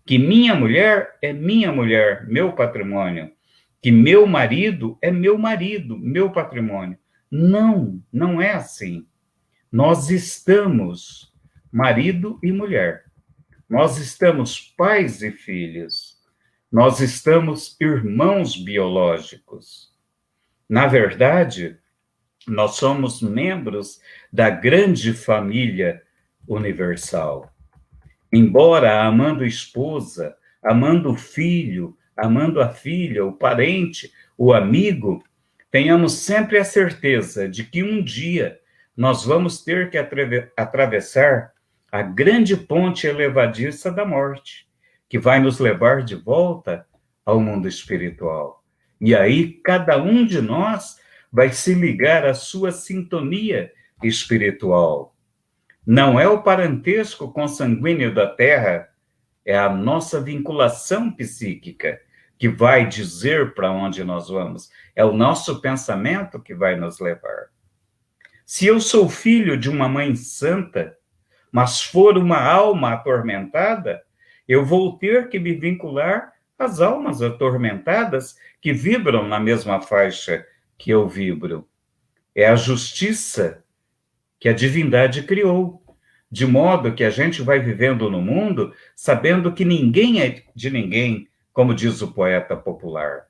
que minha mulher é minha mulher, meu patrimônio, que meu marido é meu marido, meu patrimônio. Não, não é assim. Nós estamos marido e mulher. Nós estamos pais e filhos. Nós estamos irmãos biológicos. Na verdade, nós somos membros da grande família universal. Embora amando a esposa, amando o filho, amando a filha, o parente, o amigo, tenhamos sempre a certeza de que um dia nós vamos ter que atravessar a grande ponte elevadiça da morte, que vai nos levar de volta ao mundo espiritual. E aí, cada um de nós vai se ligar à sua sintonia espiritual. Não é o parentesco consanguíneo da Terra, é a nossa vinculação psíquica que vai dizer para onde nós vamos. É o nosso pensamento que vai nos levar. Se eu sou filho de uma mãe santa, mas for uma alma atormentada, eu vou ter que me vincular às almas atormentadas que vibram na mesma faixa que eu vibro. É a justiça que a divindade criou, de modo que a gente vai vivendo no mundo sabendo que ninguém é de ninguém, como diz o poeta popular.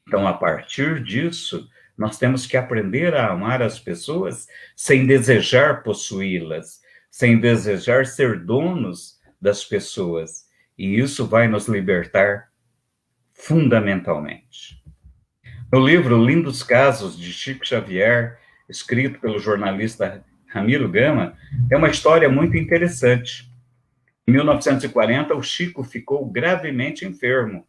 Então, a partir disso, nós temos que aprender a amar as pessoas sem desejar possuí-las, sem desejar ser donos das pessoas. E isso vai nos libertar fundamentalmente. No livro Lindos Casos, de Chico Xavier, escrito pelo jornalista Ramiro Gama, é uma história muito interessante. Em 1940, o Chico ficou gravemente enfermo.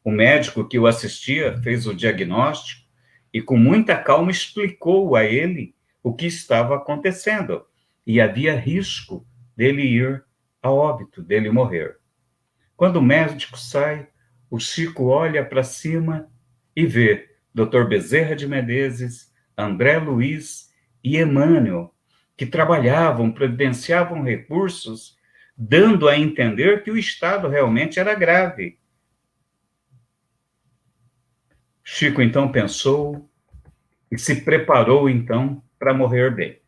O médico que o assistia fez o diagnóstico e, com muita calma, explicou a ele o que estava acontecendo. E havia risco dele ir a óbito, dele morrer. Quando o médico sai, o Chico olha para cima e vê Dr. Bezerra de Menezes, André Luiz e Emmanuel, que trabalhavam, providenciavam recursos, dando a entender que o estado realmente era grave. Chico, então, pensou e se preparou, então, para morrer bem.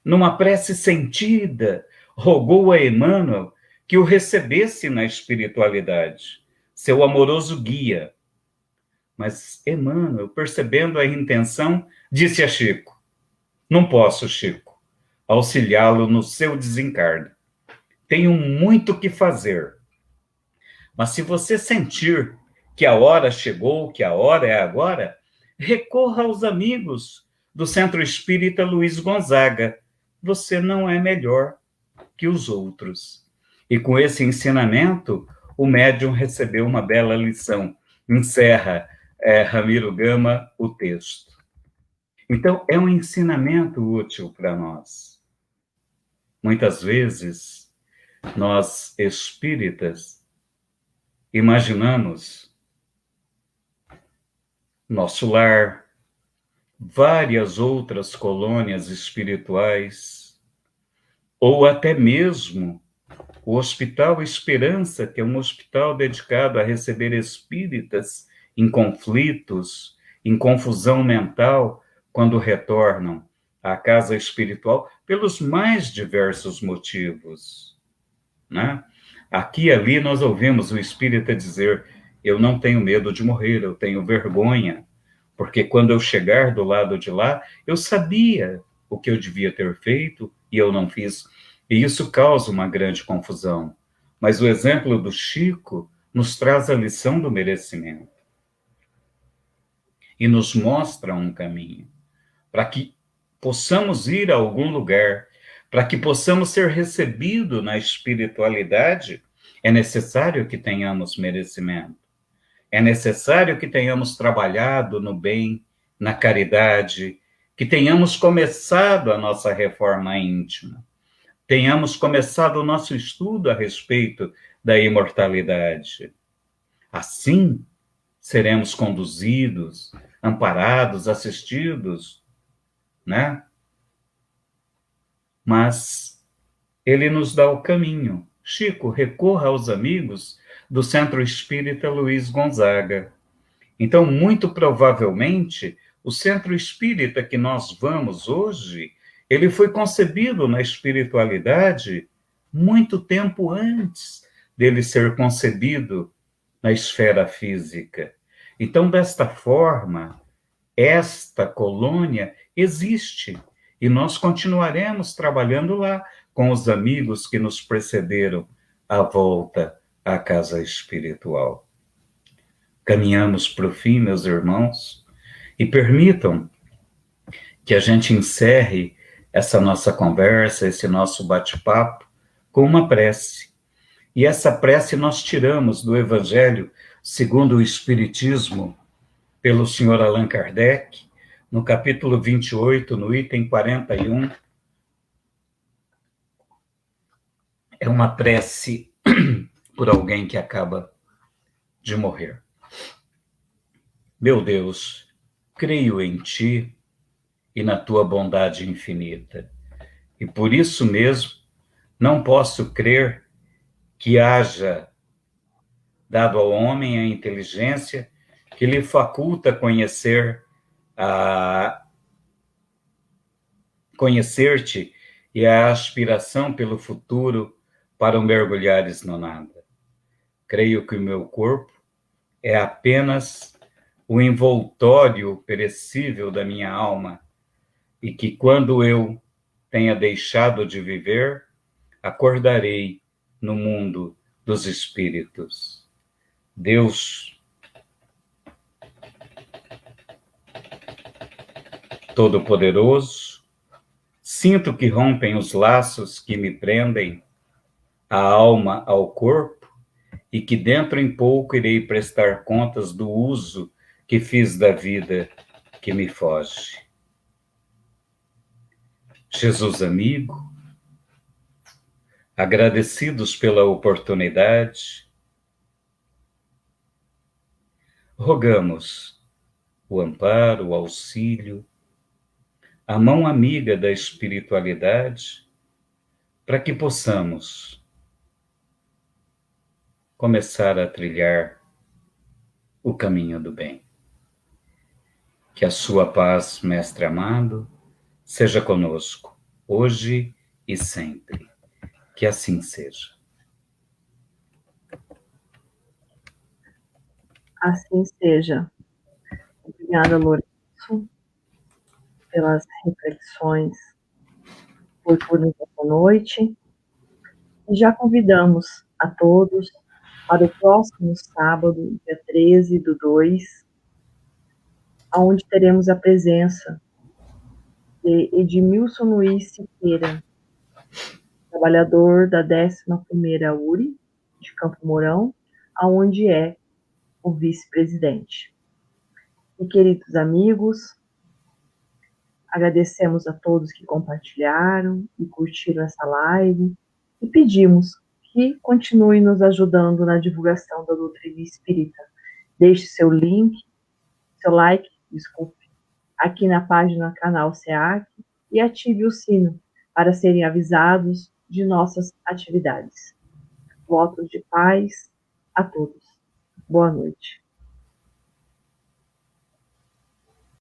Numa prece sentida, rogou a Emmanuel que o recebesse na espiritualidade, seu amoroso guia. Mas Emmanuel, percebendo a intenção, disse a Chico: não posso, Chico, auxiliá-lo no seu desencarne. Tenho muito o que fazer. Mas se você sentir que a hora chegou, que a hora é agora, recorra aos amigos do Centro Espírita Luiz Gonzaga. Você não é melhor que os outros. E com esse ensinamento, o médium recebeu uma bela lição. Encerra Ramiro Gama o texto. Então, é um ensinamento útil para nós. Muitas vezes, nós espíritas imaginamos nosso lar, várias outras colônias espirituais, ou até mesmo o Hospital Esperança, que é um hospital dedicado a receber espíritas em conflitos, em confusão mental, quando retornam à casa espiritual, pelos mais diversos motivos, né? Aqui e ali nós ouvimos o espírita dizer: eu não tenho medo de morrer, eu tenho vergonha, porque quando eu chegar do lado de lá, eu sabia o que eu devia ter feito e eu não fiz. E isso causa uma grande confusão. Mas o exemplo do Chico nos traz a lição do merecimento e nos mostra um caminho para que possamos ir a algum lugar, para que possamos ser recebidos na espiritualidade. É necessário que tenhamos merecimento. É necessário que tenhamos trabalhado no bem, na caridade, que tenhamos começado a nossa reforma íntima, tenhamos começado o nosso estudo a respeito da imortalidade. Assim, seremos conduzidos, amparados, assistidos, né? Mas ele nos dá o caminho. Chico, recorra aos amigos do Centro Espírita Luiz Gonzaga. Então, muito provavelmente, o Centro Espírita que nós vamos hoje, ele foi concebido na espiritualidade muito tempo antes dele ser concebido na esfera física. Então, desta forma, esta colônia existe e nós continuaremos trabalhando lá com os amigos que nos precederam à volta à casa espiritual. Caminhamos para o fim, meus irmãos, e permitam que a gente encerre essa nossa conversa, esse nosso bate-papo, com uma prece. E essa prece nós tiramos do Evangelho segundo o Espiritismo, pelo senhor Allan Kardec, no capítulo 28, no item 41. É uma prece por alguém que acaba de morrer. Meu Deus, creio em ti e na tua bondade infinita. E por isso mesmo, não posso crer que haja dado ao homem a inteligência que lhe faculta conhecer-te e a aspiração pelo futuro para o mergulhares no nada. Creio que o meu corpo é apenas o envoltório perecível da minha alma e que quando eu tenha deixado de viver, acordarei no mundo dos espíritos. Deus Todo-Poderoso, sinto que rompem os laços que me prendem a alma ao corpo e que dentro em pouco irei prestar contas do uso que fiz da vida que me foge. Jesus amigo, agradecidos pela oportunidade, rogamos o amparo, o auxílio, a mão amiga da espiritualidade, para que possamos começar a trilhar o caminho do bem. Que a sua paz, mestre amado, seja conosco, hoje e sempre. Que assim seja. Assim seja. Obrigada, Lourenço, pelas reflexões oportunas dessa noite. E já convidamos a todos para o próximo sábado, dia 13/2, onde teremos a presença de Edmilson Luiz Siqueira, trabalhador da 11ª URI, de Campo Mourão, aonde é o vice-presidente. E, queridos amigos, agradecemos a todos que compartilharam e curtiram essa live e pedimos que continue nos ajudando na divulgação da doutrina espírita. Deixe seu like, aqui na página canal SEAC e ative o sino para serem avisados de nossas atividades. Votos de paz a todos. Boa noite.